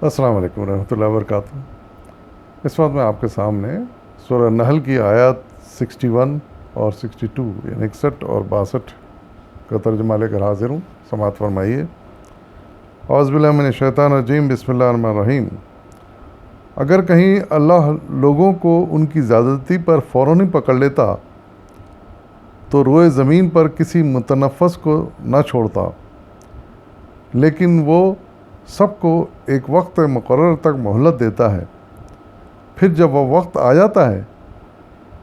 السلام علیکم ورحمۃ اللہ وبرکاتہ۔ اس وقت میں آپ کے سامنے سورہ نحل کی آیات 61 اور 62 یعنی 61 اور 62 کا ترجمہ لے کر حاضر ہوں، سماعت فرمائیے۔ اعوذ باللہ من الشیطان الرجیم، بسم اللہ الرحمن الرحیم۔ اگر کہیں اللہ لوگوں کو ان کی زیادتی پر فوراً ہی پکڑ لیتا تو روئے زمین پر کسی متنفس کو نہ چھوڑتا، لیکن وہ سب کو ایک وقت مقرر تک مہلت دیتا ہے، پھر جب وہ وقت آ جاتا ہے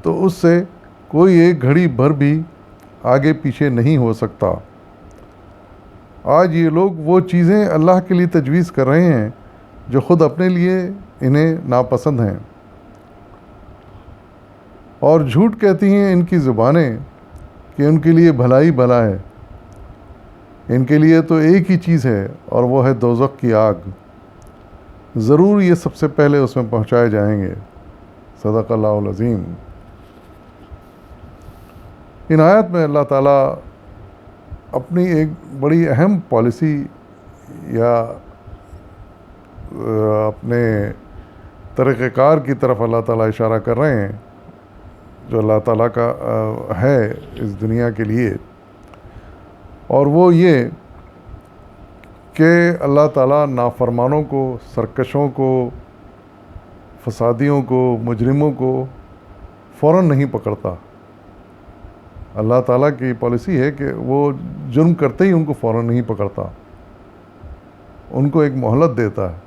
تو اس سے کوئی ایک گھڑی بھر بھی آگے پیچھے نہیں ہو سکتا۔ آج یہ لوگ وہ چیزیں اللہ کے لیے تجویز کر رہے ہیں جو خود اپنے لیے انہیں ناپسند ہیں، اور جھوٹ کہتی ہیں ان کی زبانیں کہ ان کے لیے بھلائی بھلا ہے۔ ان کے لیے تو ایک ہی چیز ہے اور وہ ہے دوزخ کی آگ، ضرور یہ سب سے پہلے اس میں پہنچائے جائیں گے۔ صدق اللہ العظیم۔ ان آیات میں اللہ تعالیٰ اپنی ایک بڑی اہم پالیسی یا اپنے طریقہ کار کی طرف اللہ تعالیٰ اشارہ کر رہے ہیں جو اللہ تعالیٰ کا ہے اس دنیا کے لیے، اور وہ یہ کہ اللہ تعالیٰ نافرمانوں کو، سرکشوں کو، فسادیوں کو، مجرموں کو فوراً نہیں پکڑتا۔ اللہ تعالیٰ کی پالیسی ہے کہ وہ جرم کرتے ہی ان کو فوراً نہیں پکڑتا، ان کو ایک مہلت دیتا ہے،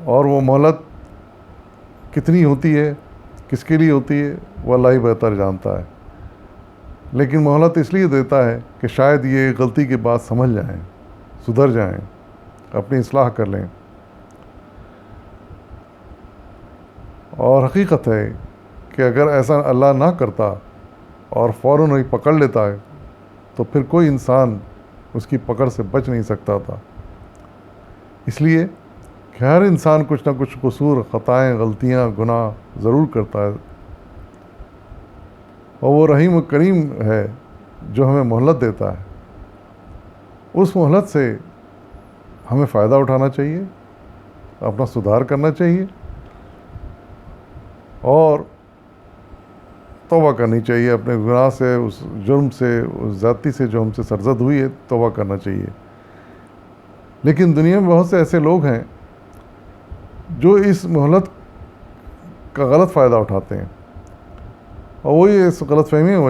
اور وہ مہلت کتنی ہوتی ہے، کس کے لیے ہوتی ہے، وہ اللہ ہی بہتر جانتا ہے، لیکن مہلت اس لیے دیتا ہے کہ شاید یہ غلطی کے بعد سمجھ جائیں، سدھر جائیں، اپنی اصلاح کر لیں۔ اور حقیقت ہے کہ اگر ایسا اللہ نہ کرتا اور فوراً ہی پکڑ لیتا ہے تو پھر کوئی انسان اس کی پکڑ سے بچ نہیں سکتا تھا۔ اس لیے کہ ہر انسان کچھ نہ کچھ قصور، خطائیں، غلطیاں، گناہ ضرور کرتا ہے، اور وہ رحیم و کریم ہے جو ہمیں مہلت دیتا ہے۔ اس مہلت سے ہمیں فائدہ اٹھانا چاہیے، اپنا سدھار کرنا چاہیے، اور توبہ کرنی چاہیے اپنے گناہ سے، اس جرم سے، اس زیادتی سے جو ہم سے سرزد ہوئی ہے، توبہ کرنا چاہیے۔ لیکن دنیا میں بہت سے ایسے لوگ ہیں جو اس مہلت کا غلط فائدہ اٹھاتے ہیں، اور وہی اس غلط فہمی میں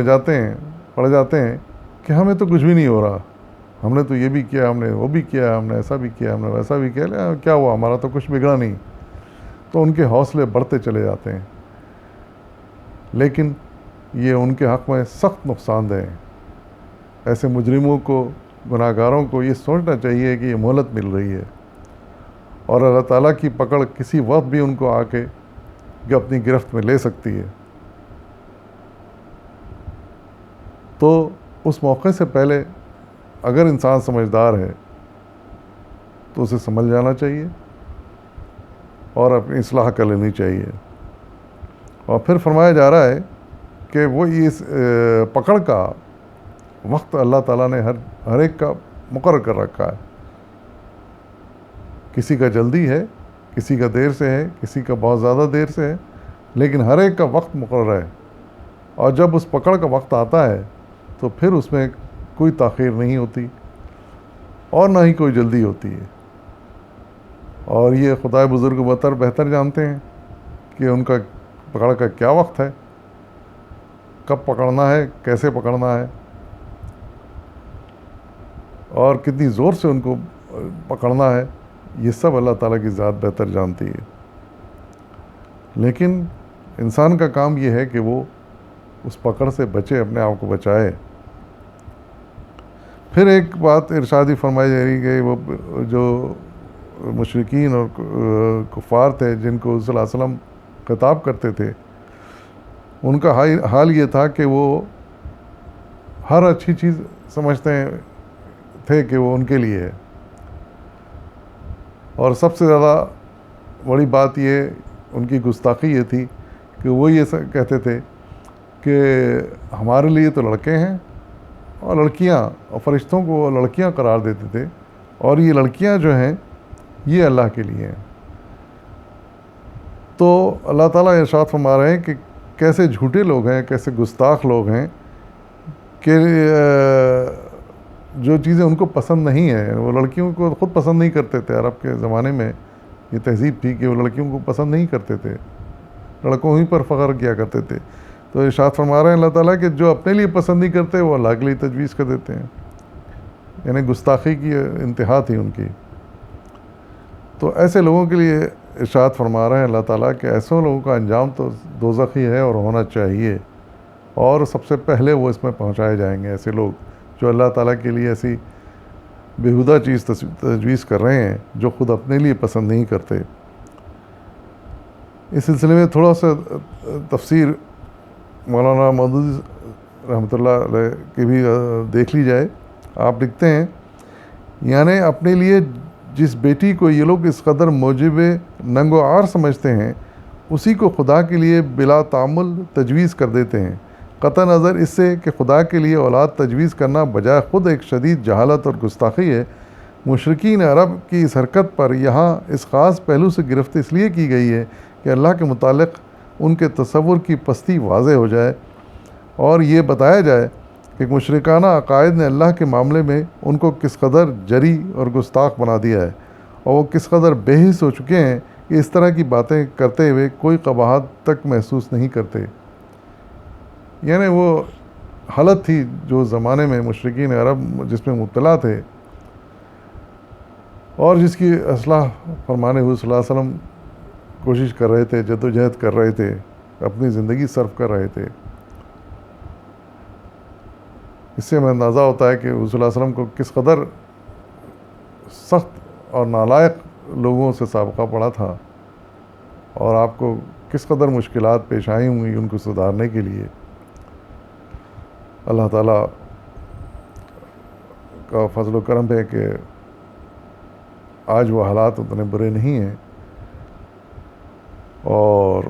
پڑ جاتے ہیں کہ ہمیں تو کچھ بھی نہیں ہو رہا، ہم نے تو یہ بھی کیا، ہم نے وہ بھی کیا، ہم نے ایسا بھی کیا، ہم نے ویسا بھی کیا، کیا ہوا، ہمارا تو کچھ بگڑا نہیں۔ تو ان کے حوصلے بڑھتے چلے جاتے ہیں، لیکن یہ ان کے حق میں سخت نقصان دہ ہیں۔ ایسے مجرموں کو، گناہ گاروں کو یہ سوچنا چاہیے کہ یہ مہلت مل رہی ہے، اور اللہ تعالیٰ کی پکڑ کسی وقت بھی ان کو آ کے اپنی گرفت میں لے سکتی ہے۔ تو اس موقع سے پہلے اگر انسان سمجھدار ہے تو اسے سمجھ جانا چاہیے اور اپنی اصلاح کر لینی چاہیے۔ اور پھر فرمایا جا رہا ہے کہ وہ اس پکڑ کا وقت اللہ تعالیٰ نے ہر ایک کا مقرر کر رکھا ہے۔ کسی کا جلدی ہے، کسی کا دیر سے ہے، کسی کا بہت زیادہ دیر سے ہے، لیکن ہر ایک کا وقت مقرر ہے، اور جب اس پکڑ کا وقت آتا ہے تو پھر اس میں کوئی تاخیر نہیں ہوتی اور نہ ہی کوئی جلدی ہوتی ہے۔ اور یہ خدائے بزرگ بہتر جانتے ہیں کہ ان کا پکڑ کا کیا وقت ہے، کب پکڑنا ہے، کیسے پکڑنا ہے، اور کتنی زور سے ان کو پکڑنا ہے، یہ سب اللہ تعالیٰ کی ذات بہتر جانتی ہے۔ لیکن انسان کا کام یہ ہے کہ وہ اس پکڑ سے بچے، اپنے آپ کو بچائے۔ پھر ایک بات ارشادی فرمائی جا رہی کہ وہ جو مشرکین اور کفار تھے جن کو صلی اللہ علیہ وسلم خطاب کرتے تھے، ان کا حال یہ تھا کہ وہ ہر اچھی چیز سمجھتے تھے کہ وہ ان کے لیے ہے، اور سب سے زیادہ بڑی بات یہ ان کی گستاخی یہ تھی کہ وہ یہ کہتے تھے کہ ہمارے لیے تو لڑکے ہیں اور لڑکیاں، اور فرشتوں کو لڑکیاں قرار دیتے تھے، اور یہ لڑکیاں جو ہیں یہ اللہ کے لیے ہیں۔ تو اللہ تعالیٰ ارشاد فرما رہے ہیں کہ کیسے جھوٹے لوگ ہیں، کیسے گستاخ لوگ ہیں کہ جو چیزیں ان کو پسند نہیں ہیں، وہ لڑکیوں کو خود پسند نہیں کرتے تھے۔ عرب کے زمانے میں یہ تہذیب تھی کہ وہ لڑکیوں کو پسند نہیں کرتے تھے، لڑکوں ہی پر فخر کیا کرتے تھے۔ تو ارشاد فرما رہے ہیں اللہ تعالیٰ کہ جو اپنے لیے پسند نہیں کرتے وہ اللہ کے لیے تجویز کر دیتے ہیں، یعنی گستاخی کی انتہا تھی ان کی۔ تو ایسے لوگوں کے لیے ارشاد فرما رہے ہیں اللہ تعالیٰ کہ ایسے لوگوں کا انجام تو دوزخ ہی ہے اور ہونا چاہیے، اور سب سے پہلے وہ اس میں پہنچائے جائیں گے۔ ایسے لوگ جو اللہ تعالیٰ کے لیے ایسی بیہودہ چیز تجویز کر رہے ہیں جو خود اپنے لیے پسند نہیں کرتے۔ اس سلسلے میں تھوڑا سا تفسیر مولانا مودودی رحمۃ اللہ علیہ کی بھی دیکھ لی جائے۔ آپ لکھتے ہیں، یعنی اپنے لیے جس بیٹی کو یہ لوگ اس قدر موجب ننگ و عار سمجھتے ہیں، اسی کو خدا کے لیے بلا تعامل تجویز کر دیتے ہیں۔ قطع نظر اس سے کہ خدا کے لیے اولاد تجویز کرنا بجائے خود ایک شدید جہالت اور گستاخی ہے، مشرکین عرب کی اس حرکت پر یہاں اس خاص پہلو سے گرفت اس لیے کی گئی ہے کہ اللہ کے متعلق ان کے تصور کی پستی واضح ہو جائے اور یہ بتایا جائے کہ مشرکانہ عقائد نے اللہ کے معاملے میں ان کو کس قدر جری اور گستاخ بنا دیا ہے، اور وہ کس قدر بے حس ہو چکے ہیں کہ اس طرح کی باتیں کرتے ہوئے کوئی قباحت تک محسوس نہیں کرتے۔ یعنی وہ حالت تھی جو زمانے میں مشرکین عرب جس میں مبتلا تھے، اور جس کی اصلاح فرمانے ہوئے صلی اللہ علیہ وسلم کوشش کر رہے تھے، جد و جہد کر رہے تھے، اپنی زندگی صرف کر رہے تھے۔ اس سے ہمیں اندازہ ہوتا ہے کہ حضور صلی اللہ علیہ وسلم کو کس قدر سخت اور نالائق لوگوں سے سابقہ پڑا تھا، اور آپ کو کس قدر مشکلات پیش آئی ہوں گی ان کو سدھارنے کے لیے۔ اللہ تعالیٰ کا فضل و کرم ہے کہ آج وہ حالات اتنے برے نہیں ہیں، اور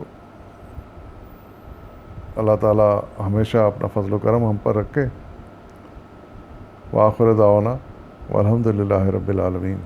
اللہ تعالیٰ ہمیشہ اپنا فضل و کرم ہم پر رکھے۔ وآخر دعوانا والحمد للہ رب العالمین۔